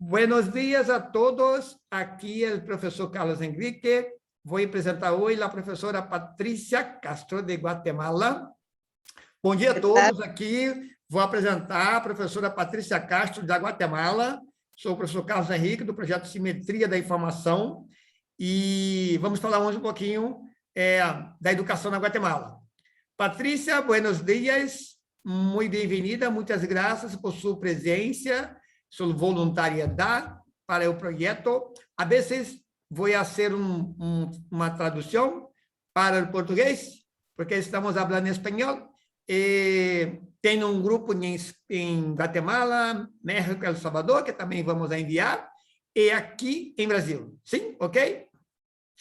Buenos días a todos. Aqui é o professor Carlos Henrique. Vou apresentar hoje a professora Patrícia Castro, de Guatemala. Bom dia a ¿Qué tal? todos aqui. Vou apresentar a professora Patrícia Castro, da Guatemala. Sou o professor Carlos Henrique, do projeto Simetria da Informação. E vamos falar hoje um pouquinho da educação na Guatemala. Patrícia, buenos dias. Muito bem-vinda. Muitas graças por sua presença, sua voluntariedade para o projeto. A vezes vou fazer uma tradução para o português, porque estamos falando em espanhol. Tem um grupo em Guatemala, México, El Salvador, que também vamos enviar, e aqui em Brasil. Sim? Ok?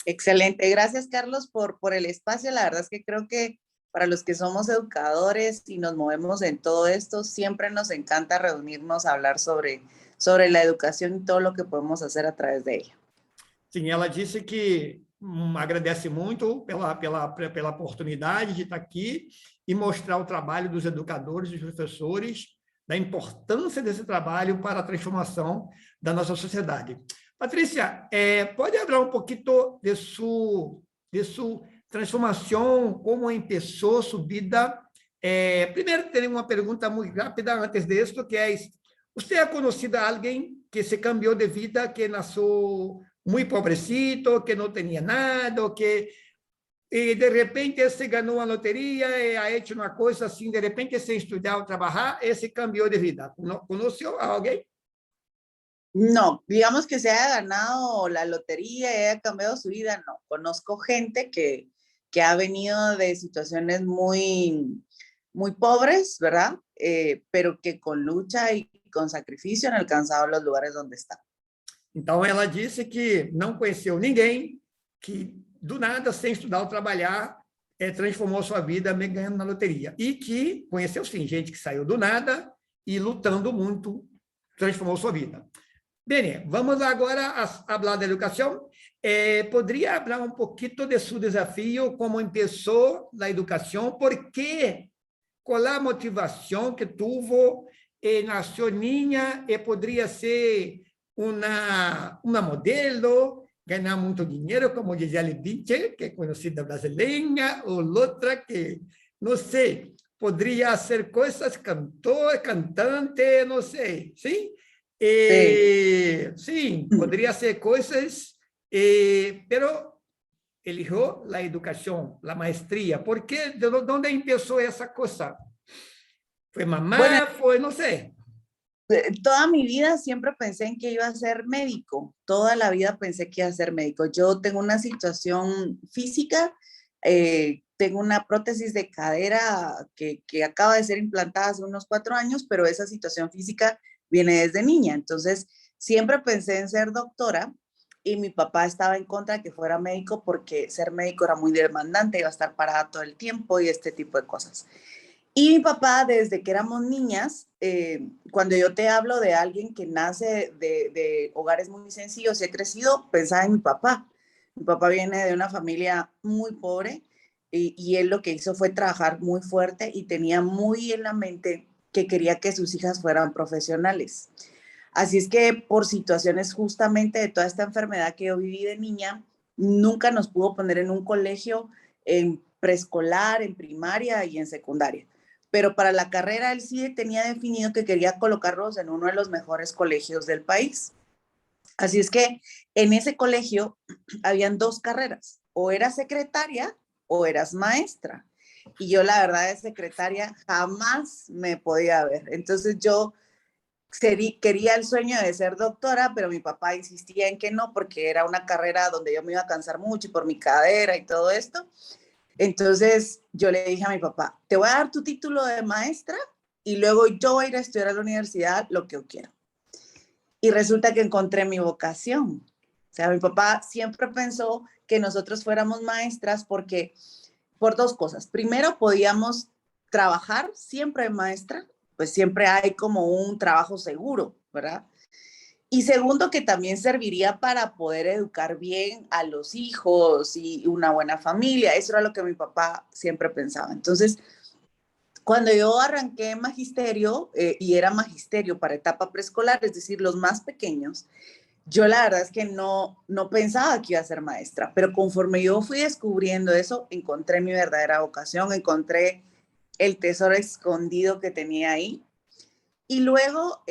Excelente. Gracias, Carlos, por el espacio. La verdad es que creo que para los que somos educadores y nos movemos en todo esto, siempre nos encanta reunirnos a hablar sobre la educación y todo lo que podemos hacer a través de ella. Sim, ela disse que agradece muito pela oportunidade de estar aqui e mostrar o trabalho dos educadores e dos professores, da importância desse trabalho para a transformação da nossa sociedade. Patrícia, pode falar um pouquinho de sua transformação, como começou sua vida? Primeiro, tenho uma pergunta muito rápida antes disso, que é: você é conhecida alguém que se cambiou de vida, que nasceu muito pobrecito, que não tinha nada, que de repente se ganhou a loteria e ha hecho uma coisa assim, de repente sem estudar ou trabalhar, e se cambiou de vida? ¿Conoceu a alguém? No, digamos que se haya ganado la lotería y haya cambiado su vida, no. Conozco gente que ha venido de situaciones muy pobres, ¿verdad? Pero que con lucha y con sacrificio han alcanzado los lugares donde están. Então, ela disse que não conheceu ninguém que, do nada, sem estudar ou trabalhar, transformou sua vida ganhando na loteria. E que conheceu, sim, gente que saiu do nada e, lutando muito, transformou sua vida. Bem, vamos agora a falar da educação. Poderia falar um pouquinho de seu desafio, como começou a educação, por quê? Qual a motivação que teve? Nasceu niña e poderia ser uma modelo, ganhar muito dinheiro, como Gisele Bündchen, que é conhecida brasileira, ou outra que, não sei, poderia ser coisas, cantor, cantante, não sei, sim? Sim, poderia ser coisas, pero eligió a educação, a maestria. ¿Por quê? ¿De onde começou essa coisa? ¿Foi mamá? Bueno, ¿Foi, no sé? toda mi vida siempre pensé en que iba a ser médico. Toda la vida pensé que iba a ser médico. Yo tengo una situación física, tengo una prótesis de cadera que acaba de ser implantada hace unos 4 años, pero esa situación física viene desde niña. Entonces, siempre pensé en ser doctora y mi papá estaba en contra de que fuera médico porque ser médico era muy demandante, iba a estar parada todo el tiempo y este tipo de cosas. Y mi papá, desde que éramos niñas, cuando yo te hablo de alguien que nace de hogares muy sencillos y he crecido, pensaba en mi papá. Mi papá viene de una familia muy pobre y él lo que hizo fue trabajar muy fuerte y tenía muy en la mente que quería que sus hijas fueran profesionales. Así es que por situaciones justamente de toda esta enfermedad que yo viví de niña, nunca nos pudo poner en un colegio en preescolar, en primaria y en secundaria. Pero para la carrera él sí tenía definido que quería colocarlos en uno de los mejores colegios del país. Así es que en ese colegio habían 2 carreras, o eras secretaria o eras maestra. Y yo la verdad de secretaria jamás me podía ver. Entonces yo quería el sueño de ser doctora, pero mi papá insistía en que no, porque era una carrera donde yo me iba a cansar mucho y por mi cadera y todo esto. Entonces yo le dije a mi papá, te voy a dar tu título de maestra y luego yo voy a ir a estudiar a la universidad lo que yo quiero. Y resulta que encontré mi vocación. O sea, mi papá siempre pensó que nosotros fuéramos maestras porque, por 2 cosas. Primero, podíamos trabajar siempre de maestra, pues siempre hay como un trabajo seguro, ¿verdad? Y segundo, que también serviría para poder educar bien a los hijos y una buena familia. Eso era lo que mi papá siempre pensaba. Entonces, Cuando yo arranqué magisterio, y era magisterio para etapa preescolar, es decir, los más pequeños, yo la verdad es que no pensaba que iba a ser maestra, pero conforme yo fui descubriendo eso, encontré mi verdadera vocación, encontré el tesoro escondido que tenía ahí. Y luego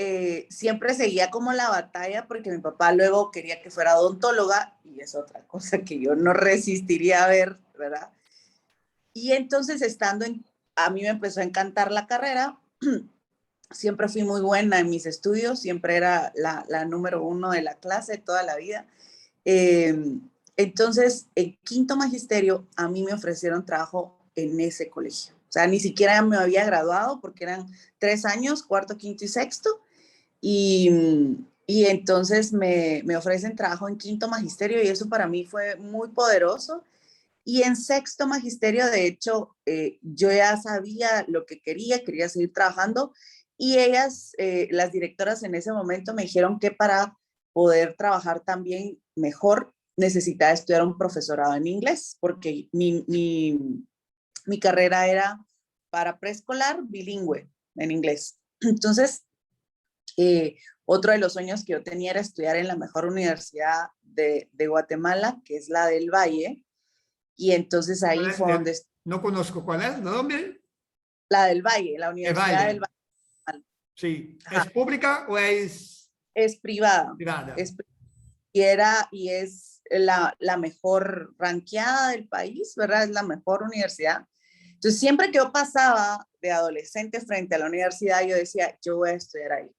siempre seguía como la batalla porque mi papá luego quería que fuera odontóloga y es otra cosa que yo no resistiría a ver, ¿verdad? Y entonces a mí me empezó a encantar la carrera. Siempre fui muy buena en mis estudios, siempre era la número uno de la clase toda la vida. Eh, entonces, en quinto magisterio, a mí me ofrecieron trabajo en ese colegio. O sea, ni siquiera me había graduado porque eran 3 años, cuarto, quinto y sexto. Y entonces me ofrecen trabajo en quinto magisterio y eso para mí fue muy poderoso. Y en sexto magisterio, de hecho, yo ya sabía lo que quería seguir trabajando y ellas, las directoras en ese momento me dijeron que para poder trabajar también mejor necesitaba estudiar un profesorado en inglés, porque mi carrera era para preescolar bilingüe en inglés. Entonces, otro de los sueños que yo tenía era estudiar en la mejor universidad de Guatemala, que es la del Valle, y entonces ahí fue donde... No conozco cuál es el nombre. La del Valle, la El Universidad del Valle. Valle. Sí. Ajá. ¿Es pública o es Es privada. privada? Y es la mejor ranqueada del país, ¿verdad? Es la mejor universidad. Entonces, siempre que yo pasaba de adolescente frente a la universidad, yo decía, yo voy a estudiar ahí.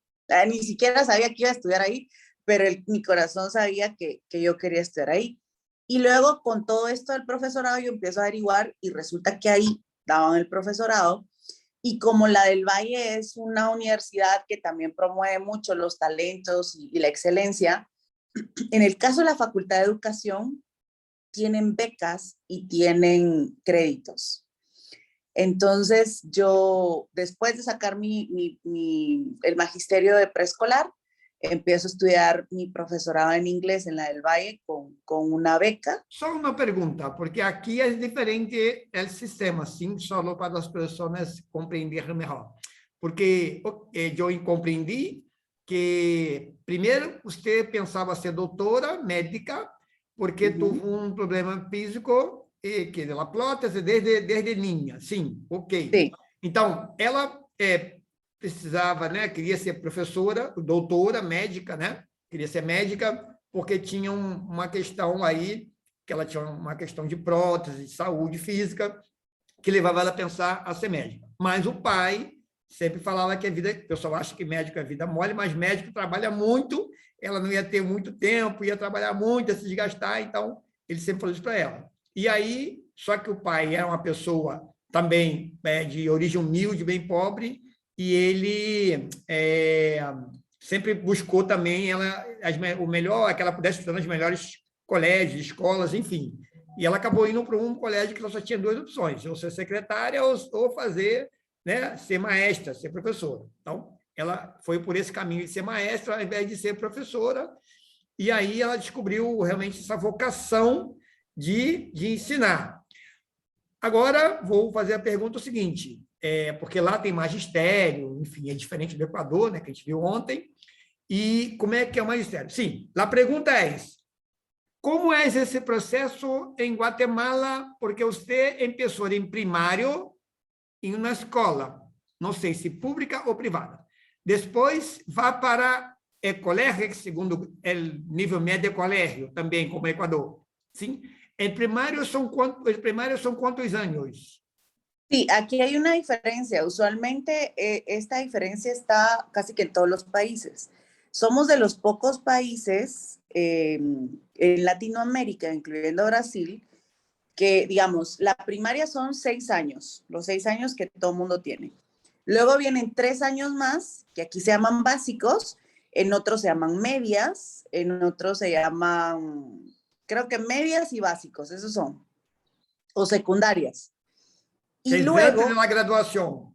Ni siquiera sabía que iba a estudiar ahí, pero mi corazón sabía que yo quería estudiar ahí. Y luego, con todo esto del profesorado, yo empiezo a averiguar y resulta que ahí daban el profesorado. Y como la del Valle es una universidad que también promueve mucho los talentos y la excelencia, en el caso de la Facultad de Educación, tienen becas y tienen créditos. Entonces, yo, después de sacar el magisterio de preescolar, empiezo a estudiar mi profesorado en inglés en la del Valle con una beca. Só uma pergunta, porque aqui é diferente o sistema, sim, só para as pessoas compreenderem melhor. Porque eu compreendi que, primeiro, você pensava ser doutora médica, porque teve um problema físico, que é a prótese, desde niña. Sim, ok. Sí. Então, ela precisava, né, queria ser professora, doutora, médica, né? Queria ser médica, porque tinha uma questão aí, que ela tinha uma questão de prótese, de saúde física, que levava ela a pensar a ser médica. Mas o pai sempre falava que a vida, o pessoal acha que médico é vida mole, mas médico trabalha muito, ela não ia ter muito tempo, ia trabalhar muito, ia se desgastar, então ele sempre falou isso para ela. E aí, só que o pai era uma pessoa também de origem humilde, bem pobre, e ele sempre buscou também o melhor, que ela pudesse estudar nos melhores colégios, escolas, enfim. E ela acabou indo para um colégio que ela só tinha 2 opções, ou ser secretária ou fazer, né, ser maestra, ser professora. Então, ela foi por esse caminho de ser maestra, ao invés de ser professora, e aí ela descobriu realmente essa vocação de ensinar. Agora, vou fazer a pergunta seguinte, porque lá tem magistério, enfim, é diferente do Equador, né, que a gente viu ontem, e como é que é o magistério? Sim, a pergunta é como é esse processo em Guatemala? Porque você começou em primário em uma escola, não sei se pública ou privada. Depois vai para o colégio, segundo o nível médio de colégio, também como Equador. Sim? ¿El primario son cuántos años? Sí, aquí hay una diferencia. Usualmente esta diferencia está casi que en todos los países. Somos de los pocos países en Latinoamérica, incluyendo Brasil, que, digamos, la primaria son 6 años, los 6 años que todo mundo tiene. Luego vienen 3 años más, que aquí se llaman básicos, en otros se llaman medias, en otros se llaman, creo que medias y básicos, esos son, o secundarias. Y luego... Antes de la graduación.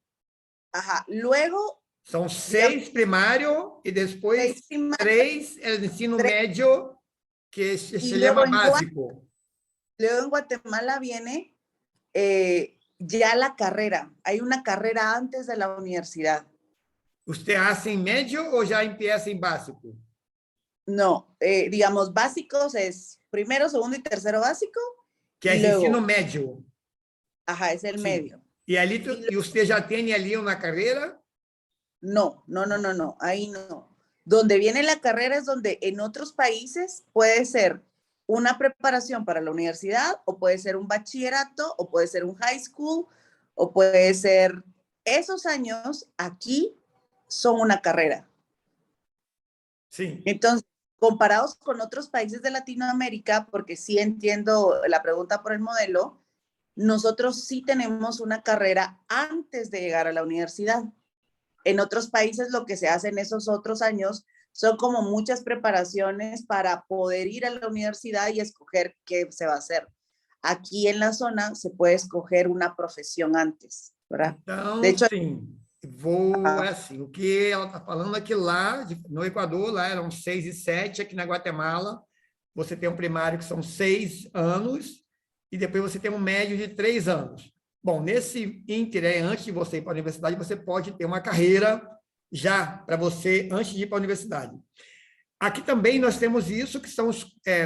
Ajá, luego... Son 6 primario y después 3 el ensino medio, que se llama básico. Luego en Guatemala viene Ya la carrera, hay una carrera antes de la universidad. ¿Usted hace en medio o ya empieza en básico? No, digamos, básicos es primero, segundo y tercero básico, Que y es ensino luego, médio. ajá, es el Sim. medio. E ali Y e você já tem ali uma carreira? no, no, no, no, no, ahí no. Donde viene la carrera es donde en otros países puede ser una preparación para la universidad o puede ser un bachillerato o puede ser un high school o puede ser esos años aquí son una carrera. Sim. Entonces, comparados con otros países de Latinoamérica, porque sí entiendo la pregunta por el modelo, nosotros sí tenemos una carrera antes de llegar a la universidad. En otros países lo que se hace en esos otros años son como muchas preparaciones para poder ir a la universidad y escoger qué se va a hacer. Aquí en la zona se puede escoger una profesión antes, ¿verdad? De Então, hecho, sim, vou ah, assim, o que ela está falando é que lá no Equador, lá eram 6 e 7, aqui na Guatemala, você tem um primário que são 6 anos, e depois você tem um médio de 3 anos. Bom, nesse ínter, antes de você ir para a universidade, você pode ter uma carreira já para você, antes de ir para a universidade. Aqui também nós temos isso, que são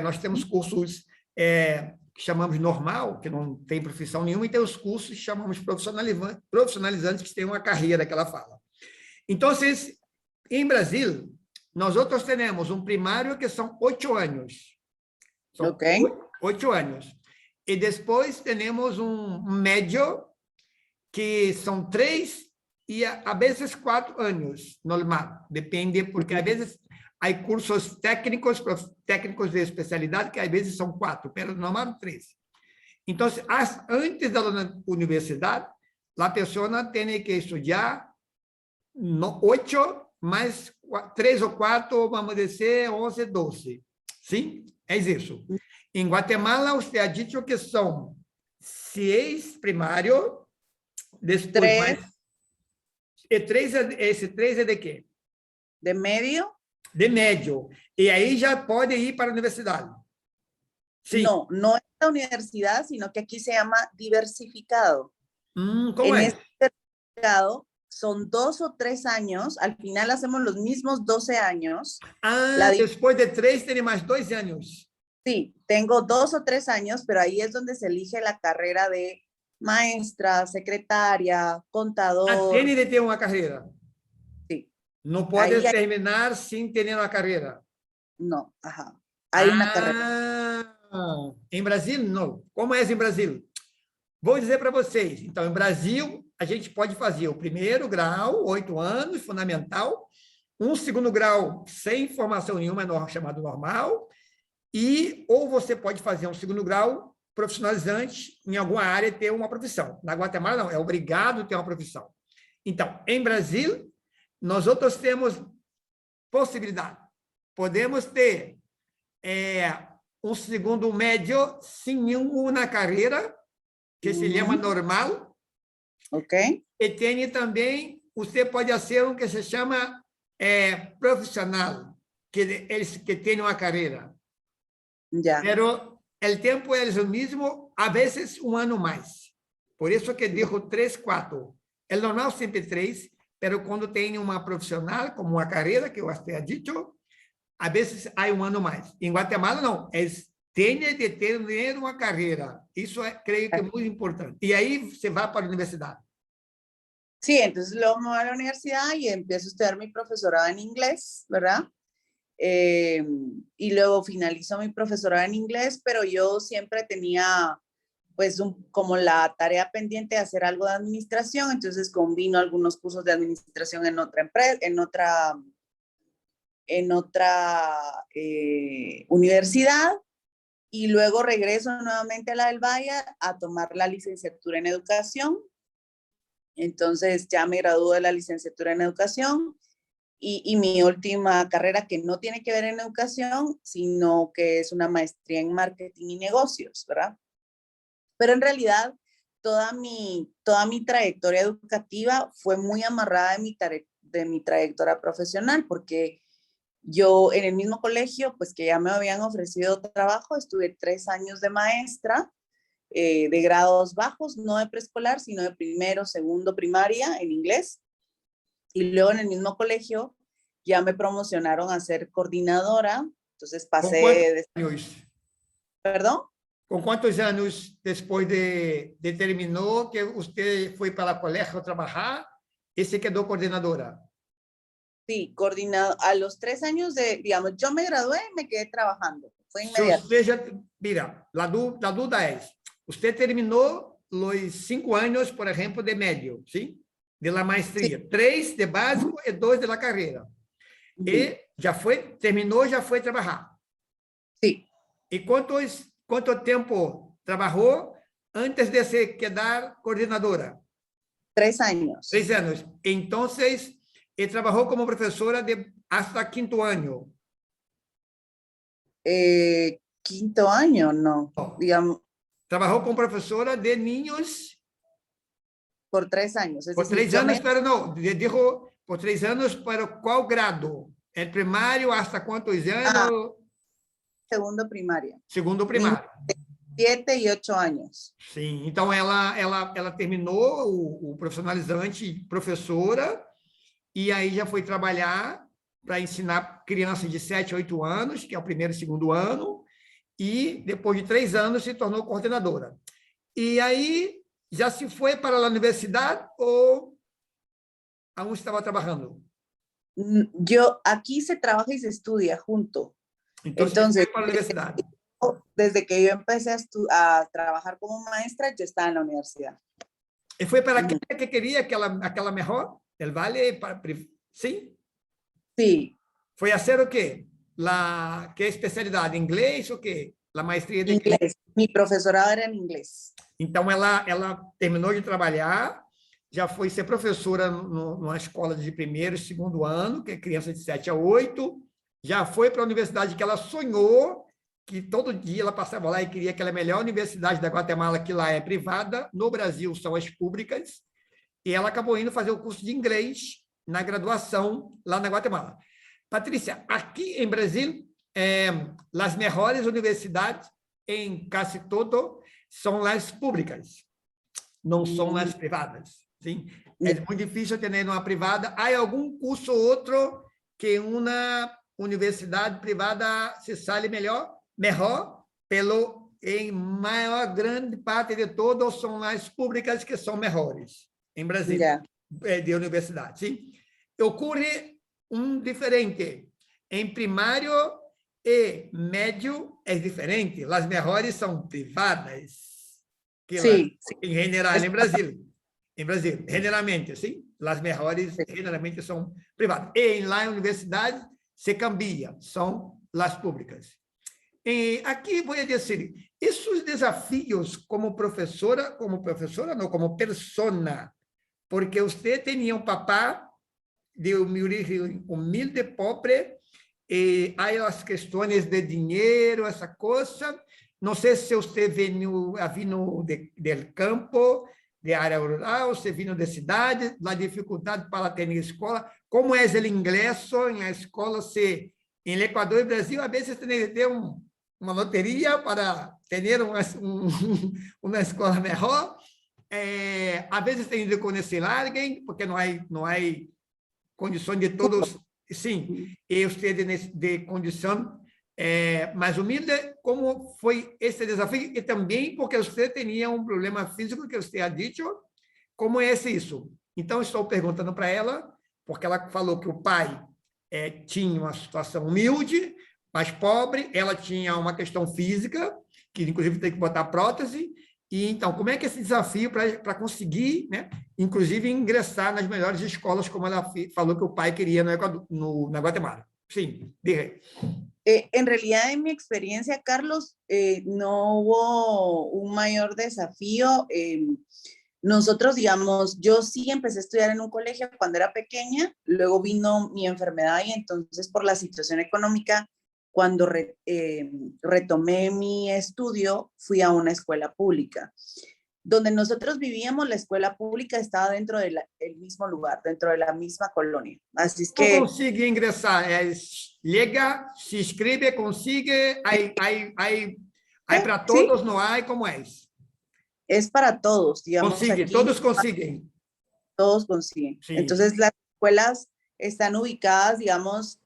nós temos cursos que chamamos normal, que não tem profissão nenhuma, e tem os cursos que chamamos profissionalizantes, que têm uma carreira que ela fala. Então, em Brasil, nós outros temos um primário que são 8 anos. São ok. 8 anos. E depois temos um médio, que são 3 e a vezes 4 anos, normal. Depende, porque às vezes há cursos técnicos de especialidade, que às vezes são 4, mas normal 3. Então, antes da universidade, a pessoa tem que estudar 8 mais 3 ou 4, vamos dizer, 11, 12. Sim? É isso. Em Guatemala, você ha dito que são 6 primário, depois mais... E 3, esse 3 é de quê? De medio. De médio. E aí já pode ir para a universidade. Sim. No, no es la universidad, sino que aquí se llama diversificado. ¿Cómo en es? este diversificado son 2 o 3 años, al final hacemos los mismos 12 años. Después de 3 tiene más 2 años. Sí, tengo 2 o 3 años, pero ahí es donde se elige la carrera de maestra, secretaria, contador. Tiene de ter uma carreira. Sí. Não pode terminar sem ter uma carreira. No, ajá. Hay una carrera. Em Brasil, não. Como é em Brasil? Vou dizer para vocês. Então, em Brasil, a gente pode fazer o primeiro grau, 8 anos, fundamental, um segundo grau sem formação nenhuma, chamado normal, ou você pode fazer um segundo grau profissionalizante em alguma área e ter uma profissão. Na Guatemala, não, é obrigado a ter uma profissão. Então, em Brasil, nós outros temos possibilidade. Podemos ter um segundo médio sem nenhuma carreira, que se chama normal. Ok. E tem também, você pode ser um que se chama profissional, que tem uma carreira. Ya. Pero el tiempo es el mismo, a veces un año más. Por eso que dijo 3, 4. El normal siempre 3, pero cuando tiene una profesional, como una carrera, que usted ha dicho, a veces hay un año más. En Guatemala no, tiene de tener una carrera. Eso creo que es muy importante. Y ahí se va para la universidad. Sí, entonces luego me voy a la universidad y empiezo a estudiar mi profesorado en inglés, ¿verdad? Y luego finalizo mi profesorado en inglés, pero yo siempre tenía pues como la tarea pendiente de hacer algo de administración, entonces combino algunos cursos de administración en otra empresa, en otra universidad, y luego regreso nuevamente a la del Valle a tomar la licenciatura en educación. Entonces ya me gradué de la licenciatura en educación. Y mi última carrera, que no tiene que ver en educación, sino que es una maestría en marketing y negocios, ¿verdad? Pero en realidad toda mi trayectoria educativa fue muy amarrada de mi trayectoria profesional, porque yo en el mismo colegio, pues que ya me habían ofrecido trabajo, estuve 3 años de maestra, de grados bajos, no de preescolar, sino de primero, segundo, primaria en inglés. Y luego en el mismo colegio ya me promocionaron a ser coordinadora, entonces Com pasé quantos de... anos? ¿Perdón? Com quantos anos depois de terminou que você foi para o colégio trabalhar e se quedou coordenadora? Sí, coordinado. A los 3 años de, digamos, yo me gradué y me quedé trabajando. Fue Se inmediato. você já, mira, a dúvida é, você terminou os 5 anos, por exemplo, de médio, sim? De la maestria, Sí. 3 de básico e 2 de la carreira. E já foi, terminou, já foi trabalhar. Sí. E quanto tempo trabalhou antes de se quedar coordenadora? 3 años. 3 anos. Então, ele trabalhou como professora de hasta quinto ano. Quinto año, no. Digamos, Trabajó como profesora de niños por 3 años. Es por decir, 3 yo anos, me... pero no, dijo por 3 anos, para qual grado? El primário, hasta quantos anos? Segundo primaria. Segundo Niños primário. de 7 y 8 años. Sim, então ela terminou o profissionalizante professora e aí já foi trabalhar para ensinar crianças de 7 a 8 anos, que é o primeiro e segundo ano, e depois de 3 anos se tornou coordenadora. E aí já se foi para a universidade ou aún estava trabalhando? Yo, aquí se trabaja y se estudia junto. Entonces fue para a universidade. Desde que yo empecé a trabajar como maestra, yo estaba en la universidad. E foi para aquela que queria aquela melhor? El vale para... Sim? Sí. Foi a ser o quê? Que especialidade? Inglês ou quê? A maestria de inglés. Mi profesora era en inglés. Então, ela terminou de trabalhar, já foi ser professora numa escola de primeiro e segundo ano, que é criança de 7 a 8, já foi para a universidade que ela sonhou, que todo dia ela passava lá e queria aquela melhor universidade da Guatemala, que lá é privada, no Brasil são as públicas, e ela acabou indo fazer o curso de inglês na graduação lá na Guatemala. Patrícia, aqui em Brasil, as melhores universidades em quase todo são as públicas, não são as privadas. Sim? É muito difícil ter uma privada. Há algum curso ou outro que uma universidade privada se sale melhor, em maior grande parte de todos são as públicas que são melhores em Brasil, de universidade. Sim? Ocorre diferente. Em primário e médio é diferente. As melhores são privadas, que sim, em geral em Brasil. Em Brasil, generalmente, sim. As melhores generalmente são privadas. E lá na universidade se cambia, são as públicas. E aqui vou dizer, esses desafios como professora não, como persona, porque você tinha um papá de uma origem humilde, pobre, e há as questões de dinheiro, essa coisa. Não sei se você vindo do campo, de área rural, se vindo de cidade, a dificuldade para ter escola. Como é o ingresso na escola? Se em Equador e Brasil, às vezes tem que ter uma loteria para ter uma escola melhor. Às vezes tem que conhecer alguém, porque não há condições de todos, sim, e você de condição mais humilde. Como foi esse desafio? E também porque você tinha um problema físico que você ha dito. Como é isso? Então, estou perguntando para ela, porque ela falou que o pai tinha uma situação humilde, mais pobre, ela tinha uma questão física, que inclusive tem que botar prótese. E então, como é que é esse desafio para conseguir, né, inclusive, ingressar nas melhores escolas, como ela falou que o pai queria na Guatemala? Sim, diga. En realidad, en mi experiencia, Carlos, no hubo un mayor desafío. Nosotros, digamos, yo sí empecé a estudiar en un colegio cuando era pequeña, luego vino mi enfermedad y entonces por la situación económica, cuando retomé mi estudio, fui a una escuela pública. Donde nosotros vivíamos, la escuela pública estaba dentro del mismo lugar, dentro de la misma colonia. Así es que... ¿Cómo consigue ingresar? Llega, se inscribe, consigue, hay para todos, sí. no hay, ¿cómo es? es para todos, digamos. Consigue, Aquí todos consiguen. todos consiguen. Sí. Entonces, las escuelas están ubicadas, digamos,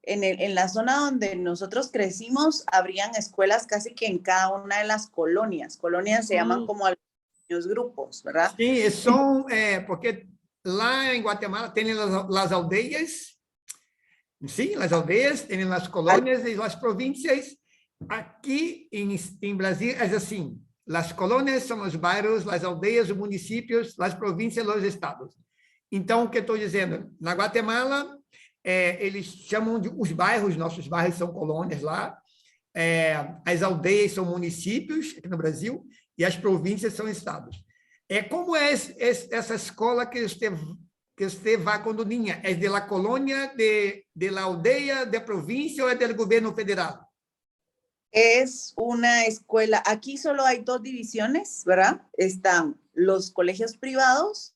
en la zona donde nosotros crecimos, habrían escuelas casi que en cada una de las colonias. Colonias se llaman como algunos grupos, ¿verdad? Sí, son, porque lá en Guatemala tienen las aldeias, sí, las aldeias, tienen las colonias y las provincias. Aquí en Brasil es así. Las colônias são os bairros, as aldeias, os municípios, as províncias, os estados. Então, o que estou dizendo? Na Guatemala, eles chamam de os bairros, nossos bairros são colônias lá, as aldeias são municípios, aqui no Brasil, e as províncias são estados. Como é essa escola que você vai quando niña? É de la colônia, de la aldeia, de província ou é do governo federal? Es una escuela, aquí solo hay dos divisiones, ¿verdad? Están los colegios privados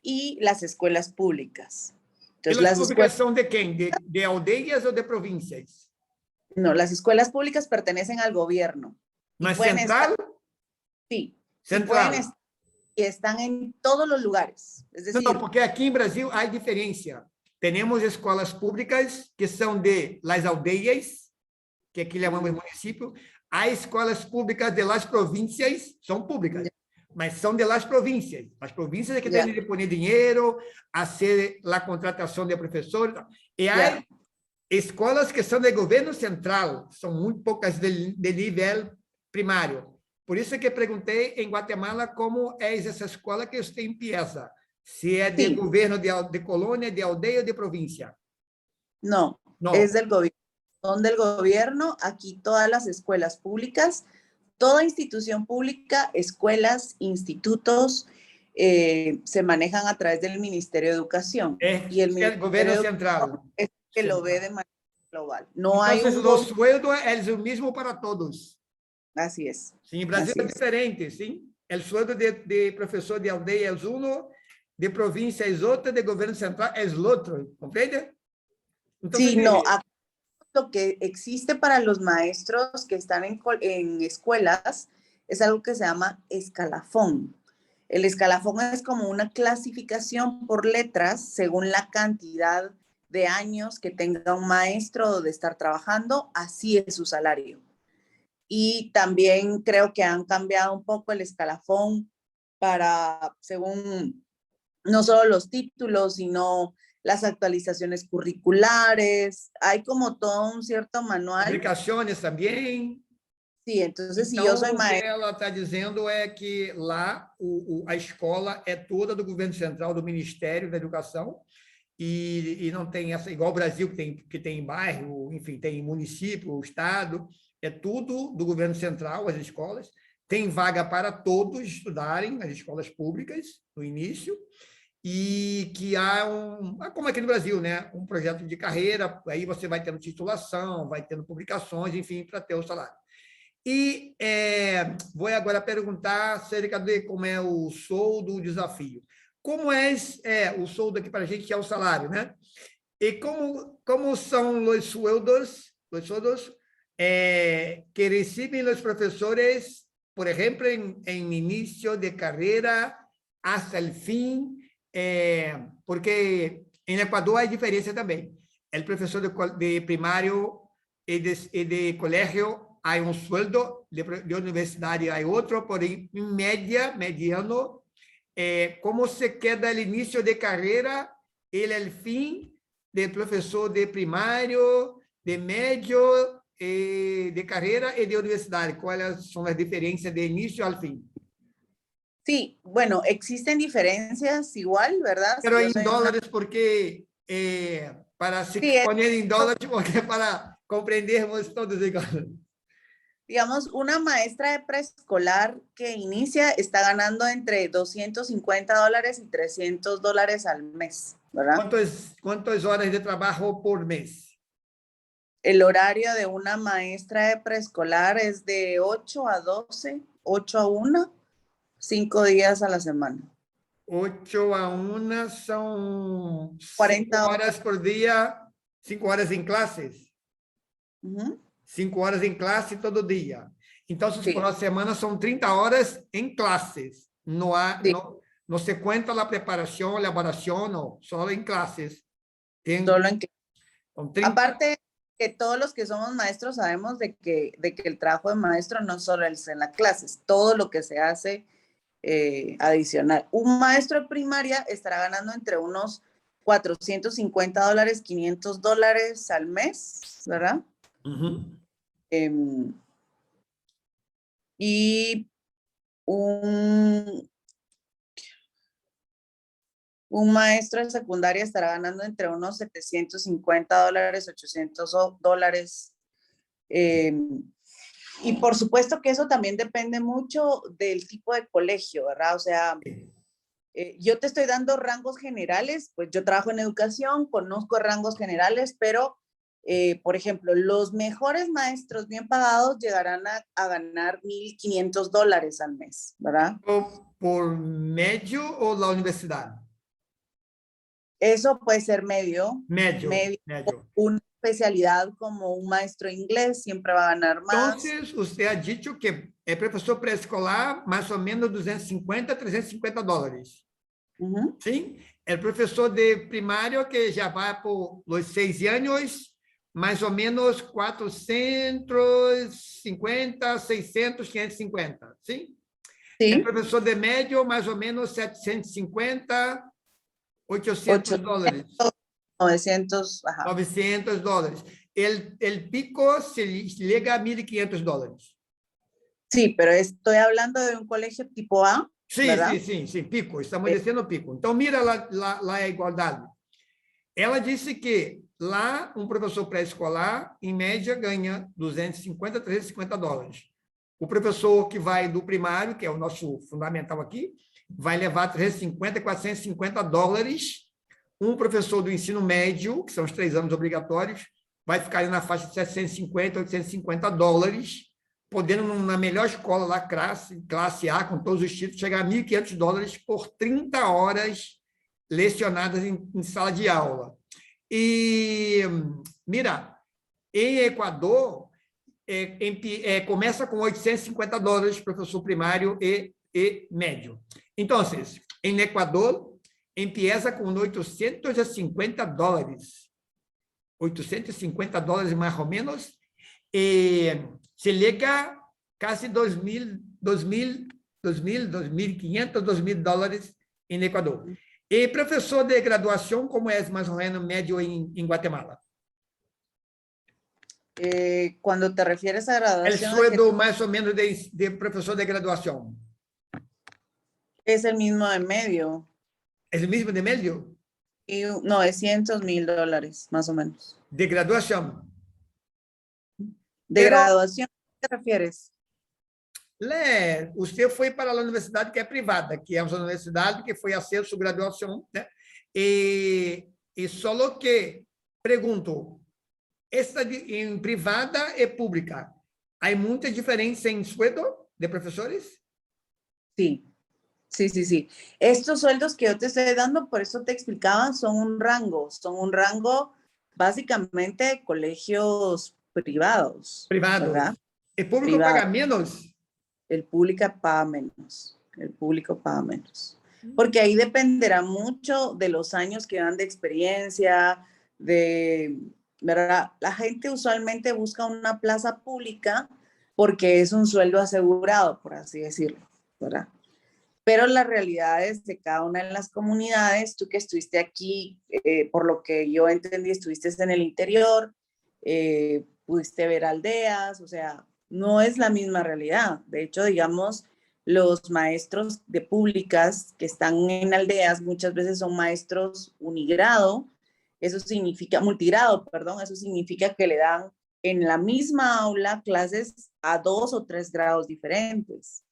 y las escuelas públicas. Entonces, ¿las públicas son de quién? ¿De aldeias o de provincias? No, las escuelas públicas pertenecen al gobierno. ¿No es central? Sí. Central. Y están en todos los lugares. Es decir, no, porque aquí en Brasil hay diferencia. Tenemos escuelas públicas que son de las aldeias, que aqui chamamos município, há escolas públicas de las províncias, são públicas, mas são de las províncias. As províncias é que têm que pôr dinheiro, fazer a contratação de professores. E há escolas que são de governo central, são muito poucas de nível primário. Por isso que perguntei em Guatemala como é essa escola que você empieza. Se é de governo de colônia, de aldeia ou de província. No, es del gobierno. Son del gobierno, aquí todas las escuelas públicas, toda institución pública, escuelas, institutos, se manejan a través del Ministerio de Educación. Y el gobierno central. Es que lo ve de manera global. No Entonces, hay los sueldos es el mismo para todos. Así es. Sí, en Brasil es diferente, ¿sí? El sueldo de profesor de aldeia es uno, de provincia es otro, de gobierno central es el otro, ¿comprende? Entonces, sí, no, lo que existe para los maestros que están en escuelas es algo que se llama escalafón. El escalafón es como una clasificación por letras según la cantidad de años que tenga un maestro de estar trabajando, así es su salario. Y también creo que han cambiado un poco el escalafón para, según, no solo los títulos, sino las actualizaciones curriculares, hay como todo un cierto manual. Publicações também. Sí, entonces então, si yo soy maestra... O que ela está dizendo é que lá a escola é toda do governo central, do Ministério da Educação, e não tem essa, igual o Brasil, que tem bairro, enfim, tem município, estado, é tudo do governo central, as escolas. Tem vaga para todos estudarem nas escolas públicas, no início, e que há como aqui no Brasil, né? Um projeto de carreira, aí você vai tendo titulação, vai tendo publicações, enfim, para ter o salário. E vou agora perguntar acerca de como é o soldo, o desafio. Como é o soldo aqui para a gente, que é o salário, né? E como são os sueldos que recebem os professores, por exemplo, em início de carreira, hasta o fim, porque em Equador há diferença também. O professor de primário e de colégio há um sueldo, de universidade há outro, porém, em média, mediano, como se queda o início de carreira e o fim do professor de primário, de médio, de carreira e de universidade. Quais são as diferenças de início ao fim? Sí, bueno, existen diferencias igual, ¿verdad? Pero en dólares, porque para se poner en dólares, porque para comprendermos todos igual. Digamos, una maestra de preescolar que inicia está ganando entre $250 y $300 al mes, ¿verdad? ¿Cuántas horas de trabajo por mes? El horario de una maestra de preescolar es de 8 a 12, 8 a 1. 5 días a la semana. 8 a 1 son 40 5 horas por día, 5 horas en clases. 5 horas en clase todo día. Entonces, por Sí, la semana son 30 horas en clases. sí, No se cuenta la preparación, elaboración, no, solo en clases. solo en que, Son 30. aparte que todos los que somos maestros sabemos de que el trabajo de maestro no solo es en las clases, todo lo que se hace adicional. Un maestro de primaria estará ganando entre unos $450, $500 al mes, ¿verdad? Uhum. Em, y un, un maestro de secundaria estará ganando entre unos $750, $800. Y por supuesto que eso también depende mucho del tipo de colegio, ¿verdad? O sea, yo te estoy dando rangos generales, pues yo trabajo en educación, conozco rangos generales, pero, por ejemplo, los mejores maestros bien pagados llegarán a ganar $1,500 al mes, ¿verdad? Por médio ou da universidade? Eso puede ser medio, Médio, medio, médio. una especialidad como un maestro de inglés siempre va a ganar Então, más. você ha dicho que é professor pré-escolar, mais ou menos 250, $350. Ujú. Sim? É professor de primário, que já vai por os 6 anos, mais ou menos 450, 600, 550. Sim? É Sí, professor de médio, mais ou menos 750, $800. 800, 900, ajá. $900. El pico se llega a $1,500. Sí, pero estoy hablando de un colegio tipo A, Sim, sim, ¿verdad? sim, sim, pico. Estamos Eh, dizendo pico. Então, mira lá a igualdade. Ela disse que lá um professor pré-escolar, em média, ganha $250, $350. O professor que vai do primário, que é o nosso fundamental aqui, vai levar $350, $450. Um professor do ensino médio, que são os 3 anos obrigatórios, vai ficar ali na faixa de $750, $850, podendo, na melhor escola lá, classe A, com todos os títulos, chegar a $1.500 por 30 horas lecionadas em sala de aula. E, mira, em Equador, começa com $850, professor primário e médio. Então, em Equador, empieza com $850. $850 mais ou menos, e se liga quase 2.000, 2.000, 2.000, 2.500, $2.000 em Equador. E professor de graduação, como é mais ou menos médio em Guatemala? Cuando te refieres a O graduación, ¿a qué sueldo mais ou menos de professor de graduação? es el mismo de medio? É o mesmo de médio? Y $900,000, más o menos. De graduação. ¿De Pero, graduación a qué te refieres? Lé, você foi para a universidade que é privada, que é uma universidade que foi a hacer sua graduação, né? E só que, pergunto, esta em privada e pública, há muita diferença em sueldo de professores? Sí, sí, sí, sí. Estos sueldos que yo te estoy dando, por eso te explicaba, son un rango básicamente de colegios privados, Privados. ¿verdad? E público Privados. paga menos? El público paga menos, el público paga menos. Porque ahí dependerá mucho de los años que dan de experiencia, de, ¿verdad? La gente usualmente busca una plaza pública porque es un sueldo asegurado, por así decirlo, ¿verdad? Pero las realidades de cada una de las comunidades, tú que estuviste aquí, por lo que yo entendí, estuviste en el interior, pudiste ver aldeas, o sea, no es la misma realidad. De hecho, digamos, los maestros de públicas que están en aldeas muchas veces son maestros unigrado, eso significa, multigrado, perdón, eso significa que le dan en la misma aula clases a 2 o 3 grados diferentes.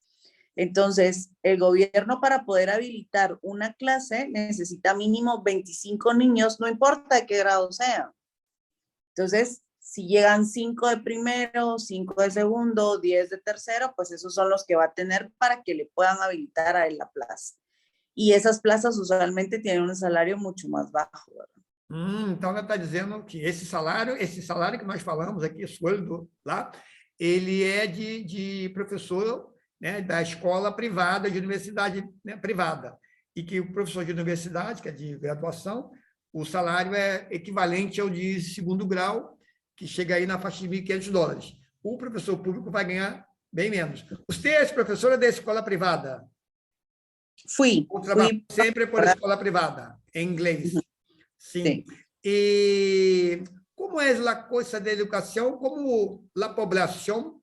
Entonces, el gobierno para poder habilitar una clase necesita mínimo 25 niños, no importa de qué grado sea. Entonces, si llegan 5 de primero, 5 de segundo, 10 de tercero, pues esos son los que va a tener para que le puedan habilitar a él la plaza. Y esas plazas usualmente tienen un salario mucho más bajo, ¿verdad? Então ela está dizendo que esse salário que nós falamos aqui, sueldo lá, ele é de professor, né, da escola privada, de universidade, né, privada, e que o professor de universidade, que é de graduação, o salário é equivalente ao de segundo grau, que chega aí na faixa de $1.500. O professor público vai ganhar bem menos. Você é professora da escola privada? Fui, Ou trabalhou sempre por escola privada, em inglês? Sim. sí. E como é a coisa da educação? Como a população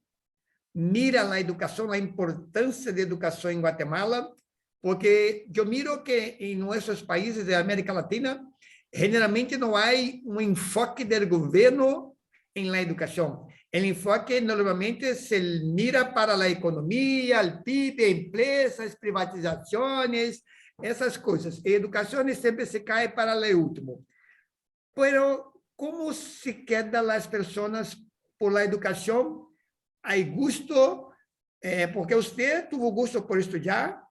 mira a educação, a importância da educação em Guatemala? Porque eu miro que em nossos países da América Latina, generalmente não há um enfoque do governo em la educação. O enfoque normalmente se mira para a economia, o PIB, empresas, privatizações, essas coisas. A educação sempre se cai para o último. Pero, como se quedan as pessoas por la educação? Há gusto, porque você teve gosto por estudar,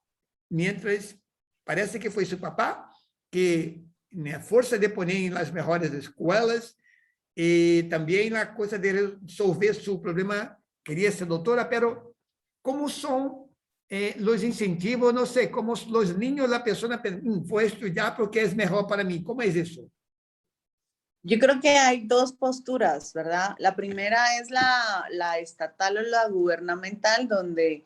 mientras parece que foi seu papá, que a força de poner nas melhores escolas, e também a coisa de resolver seu problema, queria ser doutora, pero como são os incentivos, não sei, como os niños, a pessoa pensa, vou estudar porque é melhor para mim, como é isso? Yo creo que hay dos posturas, ¿verdad? La primera es la estatal o la gubernamental, donde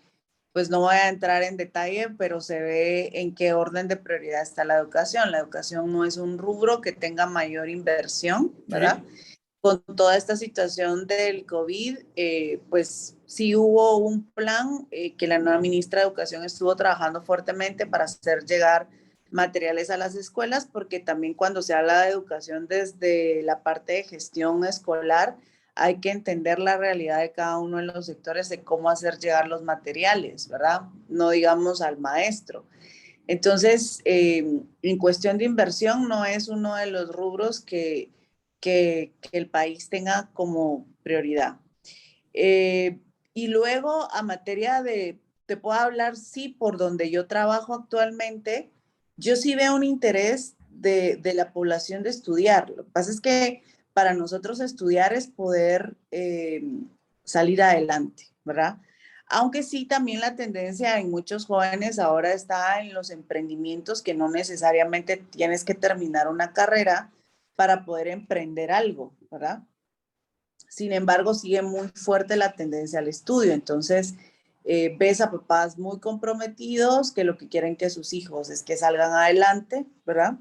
pues no voy a entrar en detalle, pero se ve en qué orden de prioridad está la educación. La educación no es un rubro que tenga mayor inversión, ¿verdad? Sí. Con toda esta situación del COVID, pues sí hubo un plan que la nueva ministra de Educación estuvo trabajando fuertemente para hacer llegar materiales a las escuelas, porque también cuando se habla de educación desde la parte de gestión escolar, hay que entender la realidad de cada uno de los sectores de cómo hacer llegar los materiales, ¿verdad? No digamos al maestro. Entonces, en cuestión de inversión, no es uno de los rubros que el país tenga como prioridad. Y luego, a materia de, te puedo hablar, sí, por donde yo trabajo actualmente, yo sí veo un interés de la población de estudiar. Lo que pasa es que para nosotros estudiar es poder salir adelante, ¿verdad? Aunque sí, también la tendencia en muchos jóvenes ahora está en los emprendimientos, que no necesariamente tienes que terminar una carrera para poder emprender algo, ¿verdad? Sin embargo, sigue muy fuerte la tendencia al estudio. Entonces, ves a papás muy comprometidos que lo que quieren que sus hijos es que salgan adelante, ¿verdad?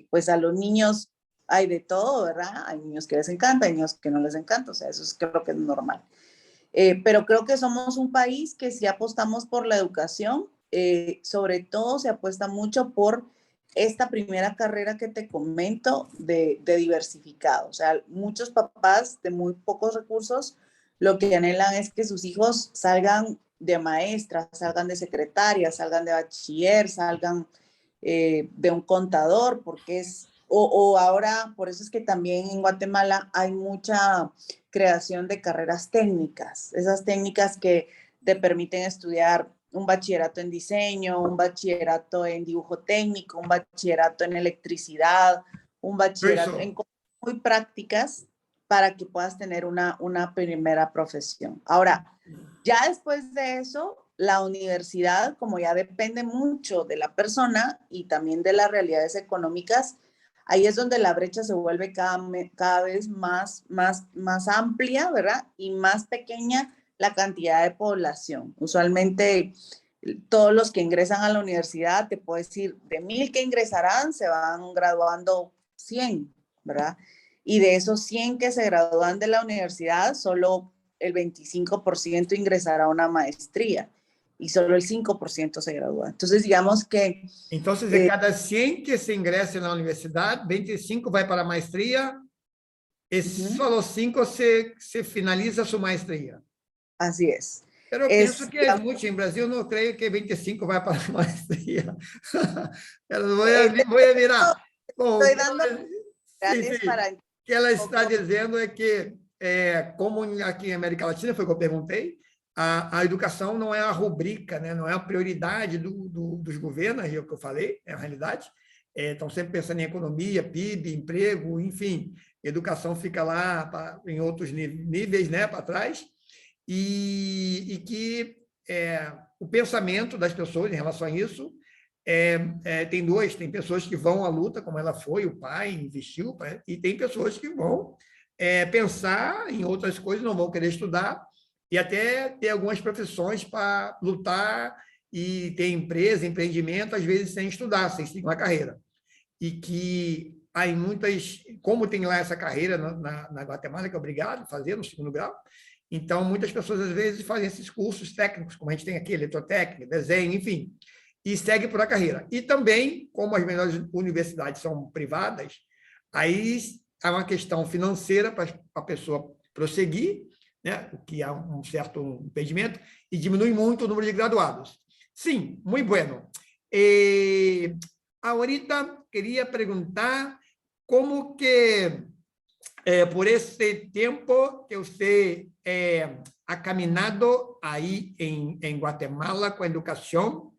Pues a los niños hay de todo, ¿verdad? Hay niños que les encanta, hay niños que no les encanta, o sea, eso creo que es normal. Pero creo que somos un país que sí apostamos por la educación, sobre todo se apuesta mucho por esta primera carrera que te comento de diversificado. O sea, muchos papás de muy pocos recursos lo que anhelan es que sus hijos salgan de maestra, salgan de secretaria, salgan de bachiller, salgan de un contador, porque es, o ahora, por eso es que también en Guatemala hay mucha creación de carreras técnicas, esas técnicas que te permiten estudiar un bachillerato en diseño, un bachillerato en dibujo técnico, un bachillerato en electricidad, un bachillerato en cosas muy prácticas para que puedas tener una primera profesión. Ahora, ya después de eso, la universidad, como ya depende mucho de la persona y también de las realidades económicas, ahí es donde la brecha se vuelve cada vez más amplia, ¿verdad? Y más pequeña la cantidad de población. Usualmente, todos los que ingresan a la universidad, te puedo decir, de 1,000 que ingresarán, se van graduando 100, ¿verdad? Y de esos 100 que se gradúan de la universidad, solo el 25% ingresará a una maestría y solo el 5% se gradúa. Entonces, digamos que... Entonces, de cada 100 que se ingresa en la universidad, 25 vai para a maestría y solo 5 se finaliza su maestría. Así es. Pero pienso que es mucho. En Brasil no creo que 25 vai para a maestría. Pero voy a mirar. Bom, estoy dando sim. para... O que ela está dizendo é que, como aqui em América Latina, foi o que eu perguntei, a educação não é a rubrica, né? Não é a prioridade dos governos, é o que eu falei, é a realidade. Estão sempre pensando em economia, PIB, emprego, enfim. educação fica lá em outros níveis, né, para trás, e que o pensamento das pessoas em relação a isso tem pessoas que vão à luta, como ela foi, o pai investiu, e tem pessoas que vão pensar em outras coisas, não vão querer estudar, e até ter algumas profissões para lutar e ter empresa, empreendimento, às vezes sem estudar, sem seguir uma carreira. E que há muitas, como tem lá essa carreira na Guatemala, que é obrigado a fazer no segundo grau, então muitas pessoas às vezes fazem esses cursos técnicos, como a gente tem aqui, eletrotécnica, desenho, enfim, e segue por a carreira. E também, como as melhores universidades são privadas, aí há uma questão financeira para a pessoa prosseguir, né, o que há um certo impedimento, e diminui muito o número de graduados. Sim, muito bueno. Ahorita queria perguntar como que, por esse tempo que você ha caminhado aí em Guatemala com a educação,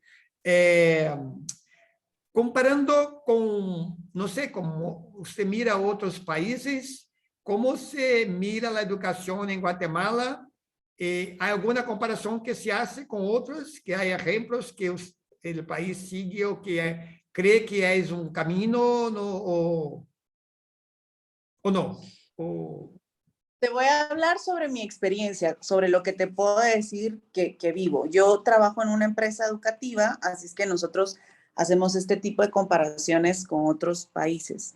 comparando com, não sei, como você mira outros países, como se mira a educação em Guatemala? Há alguma comparação que se hace com outros, que há exemplos que o país sigue ou que cree que é um caminho ou não? Te voy a hablar sobre mi experiencia, sobre lo que te puedo decir que vivo. Yo trabajo en una empresa educativa, así es que nosotros hacemos este tipo de comparaciones con otros países.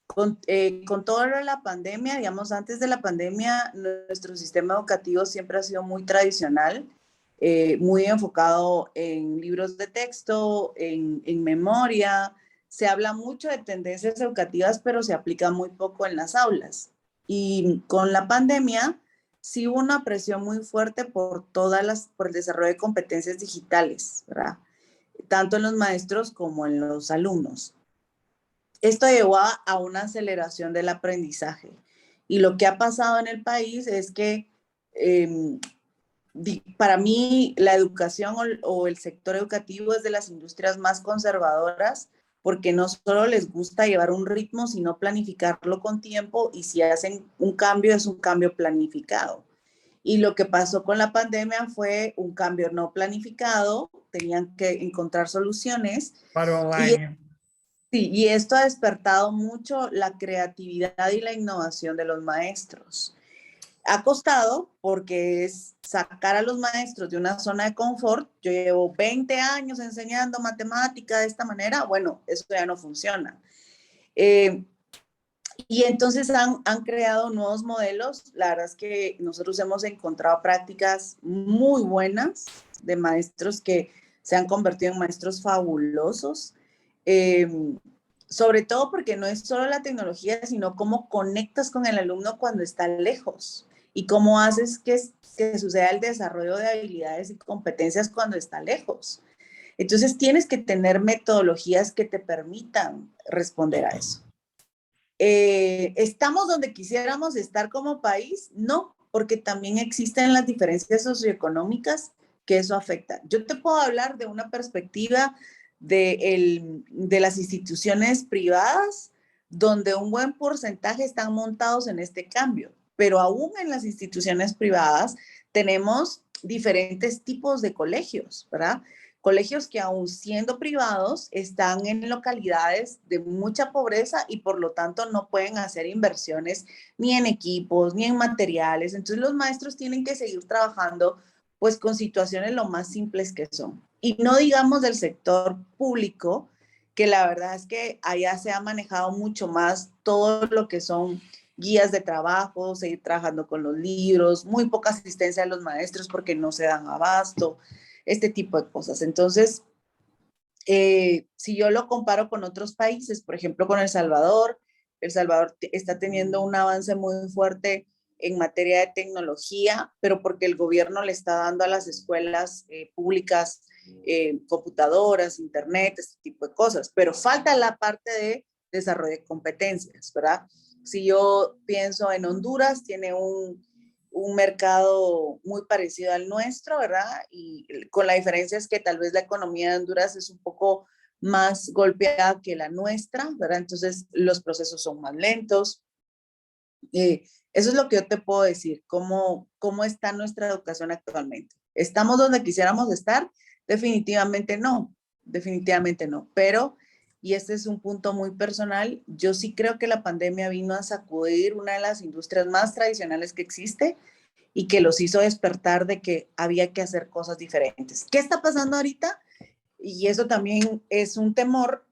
Con toda la pandemia, digamos, antes de la pandemia, nuestro sistema educativo siempre ha sido muy tradicional, muy enfocado en libros de texto, en memoria. Se habla mucho de tendencias educativas, pero se aplica muy poco en las aulas. Y con la pandemia, sí hubo una presión muy fuerte por el desarrollo de competencias digitales, ¿verdad? Tanto en los maestros como en los alumnos. Esto llevó a una aceleración del aprendizaje. Y lo que ha pasado en el país es que para mí la educación o el sector educativo es de las industrias más conservadoras porque no solo les gusta llevar un ritmo, sino planificarlo con tiempo, y si hacen un cambio, es un cambio planificado. Y lo que pasó con la pandemia fue un cambio no planificado, tenían que encontrar soluciones. Para online. Y esto ha despertado mucho la creatividad y la innovación de los maestros. Ha costado porque es sacar a los maestros de una zona de confort. Yo llevo 20 años enseñando matemática de esta manera. Bueno, eso ya no funciona. Y entonces han creado nuevos modelos. La verdad es que nosotros hemos encontrado prácticas muy buenas de maestros que se han convertido en maestros fabulosos. Sobre todo porque no es solo la tecnología, sino cómo conectas con el alumno cuando está lejos y cómo haces que suceda el desarrollo de habilidades y competencias cuando está lejos. Entonces tienes que tener metodologías que te permitan responder a eso. ¿Estamos donde quisiéramos estar como país? No, porque también existen las diferencias socioeconómicas que eso afecta. Yo te puedo hablar de una perspectiva de las instituciones privadas, donde un buen porcentaje están montados en este cambio, pero aún en las instituciones privadas tenemos diferentes tipos de colegios, ¿verdad? Colegios que aún siendo privados están en localidades de mucha pobreza y por lo tanto no pueden hacer inversiones ni en equipos, ni en materiales. Entonces los maestros tienen que seguir trabajando pues con situaciones lo más simples que son. Y no digamos del sector público, que la verdad es que allá se ha manejado mucho más todo lo que son guías de trabajo, seguir trabajando con los libros, muy poca asistencia de los maestros porque no se dan abasto, este tipo de cosas. Entonces, si yo lo comparo con otros países, por ejemplo con El Salvador está teniendo un avance muy fuerte en materia de tecnología, pero porque el gobierno le está dando a las escuelas públicas computadoras, internet, este tipo de cosas, pero falta la parte de desarrollo de competencias, ¿verdad? Si yo pienso en Honduras, tiene un mercado muy parecido al nuestro, ¿verdad? Y con la diferencia es que tal vez la economía de Honduras es un poco más golpeada que la nuestra, ¿verdad? Entonces los procesos son más lentos. Eso es lo que yo te puedo decir, cómo está nuestra educación actualmente. ¿Estamos donde quisiéramos estar? Definitivamente no, pero, y este es un punto muy personal, yo sí creo que la pandemia vino a sacudir una de las industrias más tradicionales que existe y que los hizo despertar de que había que hacer cosas diferentes. ¿Qué está pasando ahorita? Y eso también es un temor,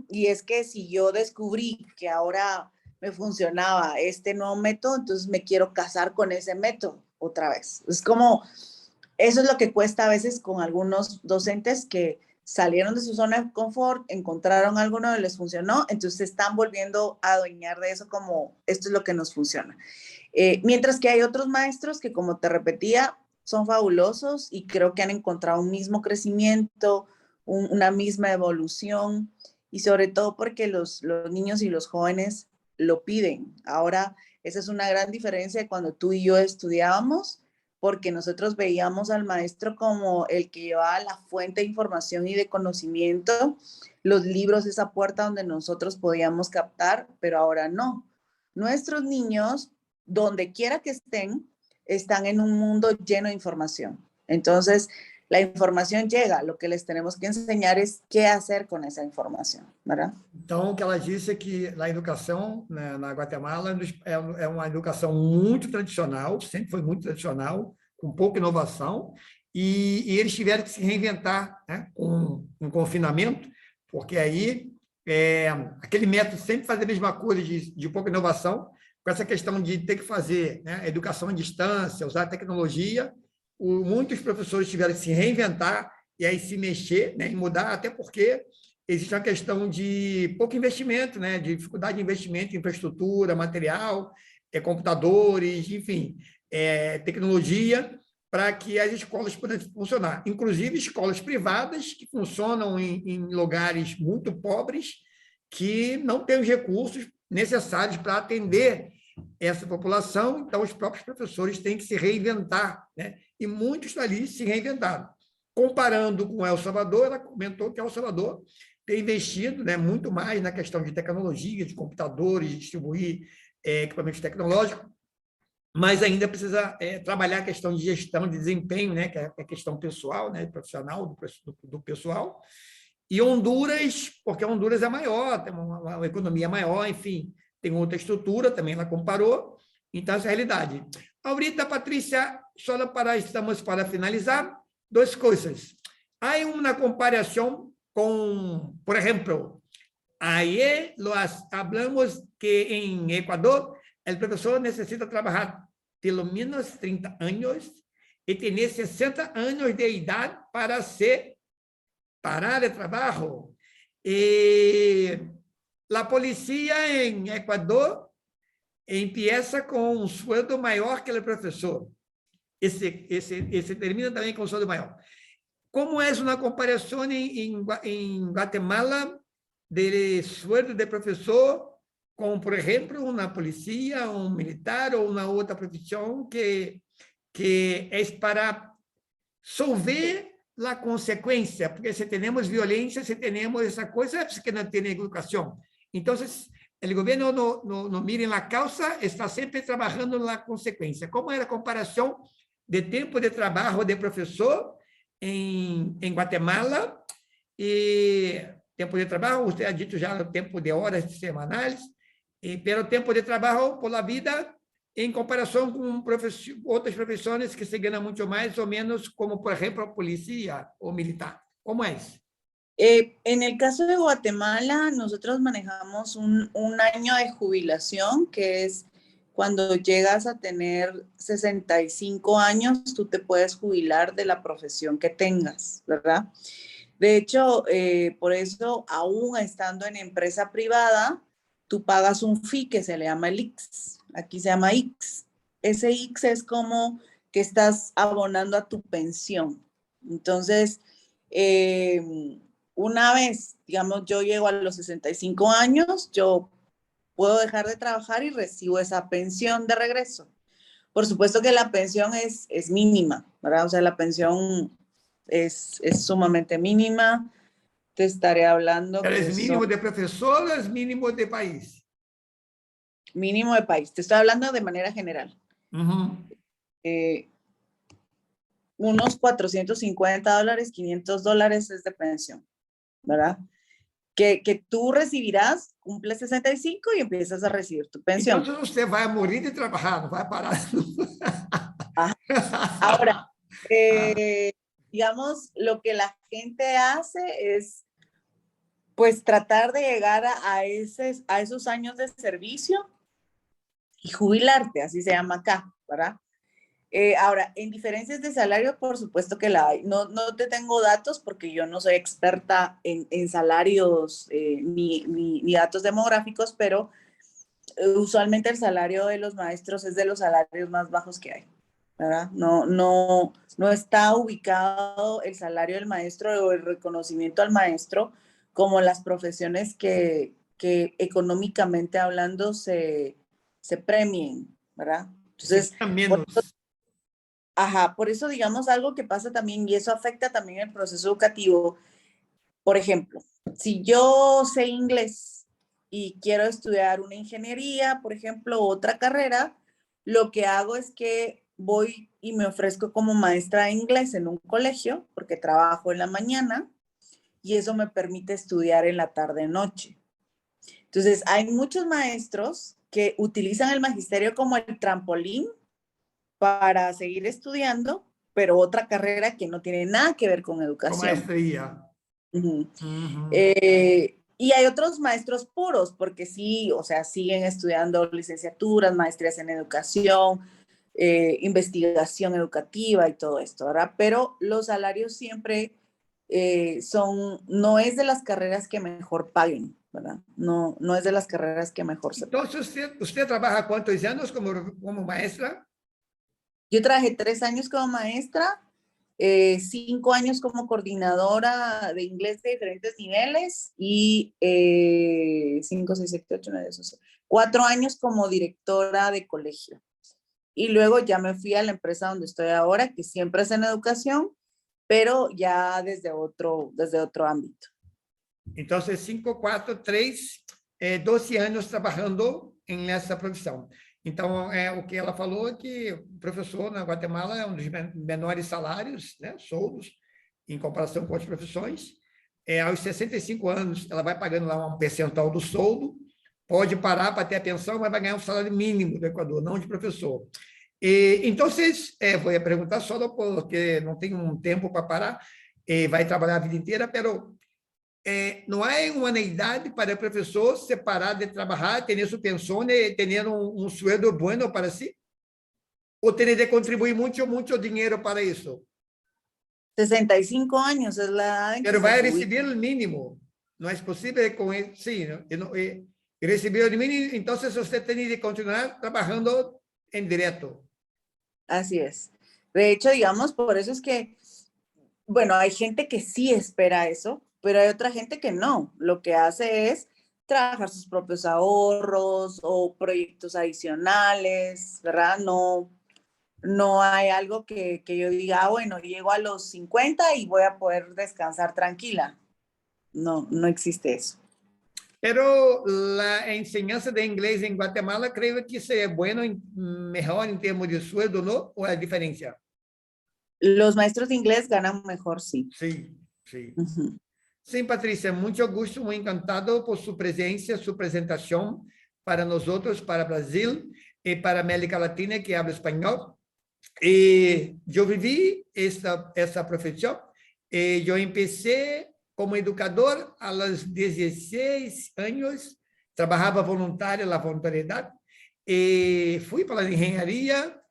y es que si yo descubrí que ahora me funcionaba este nuevo método, entonces me quiero casar con ese método otra vez. Es como, eso es lo que cuesta a veces con algunos docentes que salieron de su zona de confort, encontraron algo nuevo y les funcionó, entonces se están volviendo a adueñar de eso como esto es lo que nos funciona. Mientras que hay otros maestros que, como te repetía, son fabulosos y creo que han encontrado un mismo crecimiento, una misma evolución y sobre todo porque los niños y los jóvenes lo piden. Ahora, esa es una gran diferencia de cuando tú y yo estudiábamos, porque nosotros veíamos al maestro como el que llevaba la fuente de información y de conocimiento, los libros, esa puerta donde nosotros podíamos captar, pero ahora no. Nuestros niños, donde quiera que están en un mundo lleno de información. Entonces, la información llega, lo que les tenemos que enseñar es qué hacer con esa información, ¿verdad? Então, o que ela disse é que a educação, né, na Guatemala é uma educação muito tradicional, sempre foi muito tradicional, com pouca inovação, e eles tiveram que se reinventar, né, com um confinamento, porque aí aquele método sempre fazer a mesma coisa de pouca inovação, com essa questão de ter que fazer, né, educação à distância, usar tecnologia, muitos professores tiveram que se reinventar e aí se mexer, né, e mudar, até porque existe uma questão de pouco investimento, né, de dificuldade de investimento em infraestrutura, material, computadores, enfim, tecnologia, para que as escolas pudessem funcionar. Inclusive, escolas privadas que funcionam em lugares muito pobres, que não têm os recursos necessários para atender essa população, então os próprios professores têm que se reinventar, né? E muitos ali se reinventaram. Comparando com El Salvador, ela comentou que El Salvador tem investido, né, muito mais na questão de tecnologia, de computadores, de distribuir equipamentos tecnológicos, mas ainda precisa trabalhar a questão de gestão, de desempenho, né, que é a questão pessoal, né, profissional do pessoal. E Honduras, porque Honduras é maior, tem uma economia maior, enfim, tem outra estrutura, também ela comparou, então essa é a realidade. Ahorita, Patrícia, só estamos para finalizar, duas coisas. Há uma comparação com, por exemplo, ayer hablamos que em Equador o professor necessita trabalhar pelo menos 30 anos e ter 60 anos de idade para parar de trabalho. E a polícia em Equador empieza com um sueldo maior que o professor. Esse termina também com um sueldo maior. Como é uma comparação em Guatemala de sueldo de professor com, por exemplo, uma polícia, um militar ou uma outra profissão que é para solver a consequência, porque se temos violência, se temos essa coisa, é porque não tem educação. Então, o governo não mira na causa, está sempre trabalhando na consequência. Como é a comparação de tempo de trabalho de professor em Guatemala e tempo de trabalho, você ha dito já o tempo de horas semanais, pelo tempo de trabalho por la vida em comparação com outras profissões que se ganham muito mais ou menos, como, por exemplo, a polícia ou militar. Como é isso? En el caso de Guatemala, nosotros manejamos un año de jubilación, que es cuando llegas a tener 65 años, tú te puedes jubilar de la profesión que tengas, ¿verdad? De hecho, por eso, aún estando en empresa privada, tú pagas un fee que se le llama el IX. Aquí se llama IX. Ese IX es como que estás abonando a tu pensión. Entonces, una vez, digamos, yo llego a los 65 años, yo puedo dejar de trabajar y recibo esa pensión de regreso. Por supuesto que la pensión es mínima, ¿verdad? O sea, la pensión es sumamente mínima. Te estaré hablando Ela que é mínimo de professor ou é mínimo de país? mínimo de país. Te estoy hablando de manera general. Eh, unos $450, $500 es de pensión, ¿verdad? Que tú recibirás, cumples 65 y empiezas a recibir tu pensión. Entonces usted va a morir de trabajar, no va a parar. Ahora, digamos, lo que la gente hace es, pues, tratar de llegar a esos años de servicio y jubilarte, así se llama acá, ¿verdad? Ahora, en diferencias de salario, por supuesto que la hay. No, no te tengo datos porque yo no soy experta en salarios ni datos demográficos, pero usualmente el salario de los maestros es de los salarios más bajos que hay, ¿verdad? No está ubicado el salario del maestro o el reconocimiento al maestro como las profesiones que económicamente hablando se premien, ¿verdad? Entonces, menos. ajá, por eso digamos algo que pasa también y eso afecta también el proceso educativo. Por ejemplo, si yo sé inglés y quiero estudiar una ingeniería, por ejemplo, otra carrera, lo que hago es que voy y me ofrezco como maestra de inglés en un colegio porque trabajo en la mañana y eso me permite estudiar en la tarde-noche. Entonces, hay muchos maestros que utilizan el magisterio como el trampolín para seguir estudiando, pero otra carrera que no tiene nada que ver con Con educación. maestría. Y hay otros maestros puros, porque sí, o sea, siguen estudiando licenciaturas, maestrías en educación, investigación educativa y todo esto, ¿verdad? Pero los salarios siempre no es de las carreras que mejor paguen, ¿verdad? No es de las carreras que mejor se paguen. Entonces, usted trabaja cuántos años como maestra? Yo trabajé 3 años como maestra, 5 años como coordinadora de inglés de diferentes niveles y 5, 6, 7, 8, 9, 10, 4 años como directora de colegio. Y luego ya me fui a la empresa donde estoy ahora, que siempre es en educación, pero ya desde otro ámbito. Entonces, 5, 4, 3, 12 anos trabalhando nessa profissão. Então, o que ela falou é que o professor na Guatemala é um dos menores salários, né, soldos, em comparação com outras profissões. Aos 65 anos, ela vai pagando lá um percentual do soldo, pode parar para ter a pensão, mas vai ganhar um salário mínimo do Equador, não de professor. Então, vou perguntar só porque não tenho um tempo para parar, vai trabalhar a vida inteira, pero não há uma idade para o professor separar de trabalhar, ter sua pensão e ter um sueldo bueno para si? Ou ter de contribuir muito dinheiro para isso? 65 años es la edad en que Pero se vai jubila. receber o mínimo. Não é possível com ele, sim, receber o mínimo, então você tem de continuar trabalhando em direto. Así es. De hecho, digamos, por eso es que, bueno, hay gente que sí espera eso, pero hay otra gente que no. Lo que hace es trabajar sus propios ahorros o proyectos adicionales, ¿verdad? No hay algo que yo diga, bueno, llego a los 50 y voy a poder descansar tranquila. No existe eso. Pero a enseñanza de inglés en Guatemala, creo que isso é bueno, mejor em termos de sueldo, ¿no? ¿O é a diferença? Los maestros de inglés ganan mejor, sí. Sim, sim. Uh-huh. Sim, Patrícia, muito gusto, muito encantado por sua presença, sua apresentação para nós outros, para Brasil e para América Latina, que habla espanhol. E eu vivi essa profissão. E eu comecei como educador aos 16 anos, trabalhava voluntário na voluntariedade, e fui para a engenharia,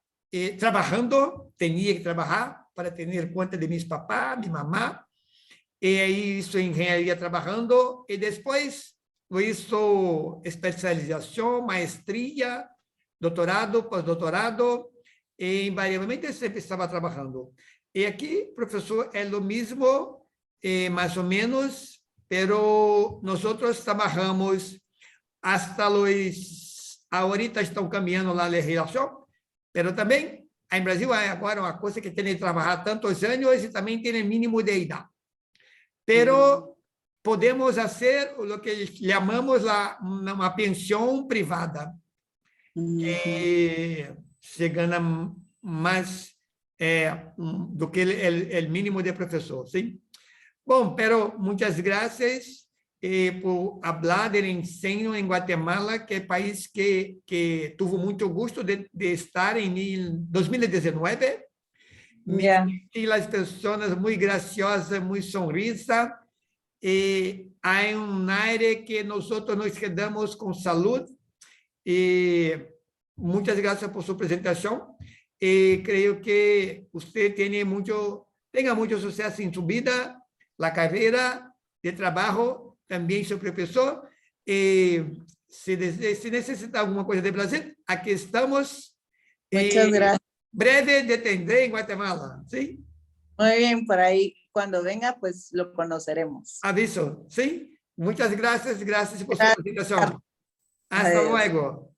trabalhando, tinha que trabalhar para ter conta de meus papás, minha mamá, e aí isso em engenharia trabalhando, e depois isso especialização, maestria, doutorado, pós-doutorado, e invariavelmente sempre estava trabalhando. E aqui, professor, é o mesmo, mais ou menos, pero nós trabalhamos hasta los, ahorita estão caminhando lá a legislação, pero também, em Brasil, agora uma coisa que tem de trabalhar tantos anos e também tem mínimo de idade. Pero podemos fazer o que chamamos uma pensão privada. que se gana más do que el mínimo de profesor, ¿sí? Bom, pero muchas gracias por hablar del ensino en Guatemala, que es país que tuvo mucho gusto de estar en el 2019. Me Ya. sentí las personas muy graciosas, muy sonrisas. Hay un aire que nosotros nos quedamos con salud. Muchas gracias por su presentación. Creo que usted tenga mucho suceso en su vida, la carrera de trabajo, también su profesor. Si necesita alguna cosa de placer, aquí estamos. Muchas gracias. Breve te tendré en Guatemala, ¿sí? Muy bien, por ahí, cuando venga, pues lo conoceremos. Aviso, ¿sí? Muchas gracias por su Gracias. presentación. Hasta Adiós. luego.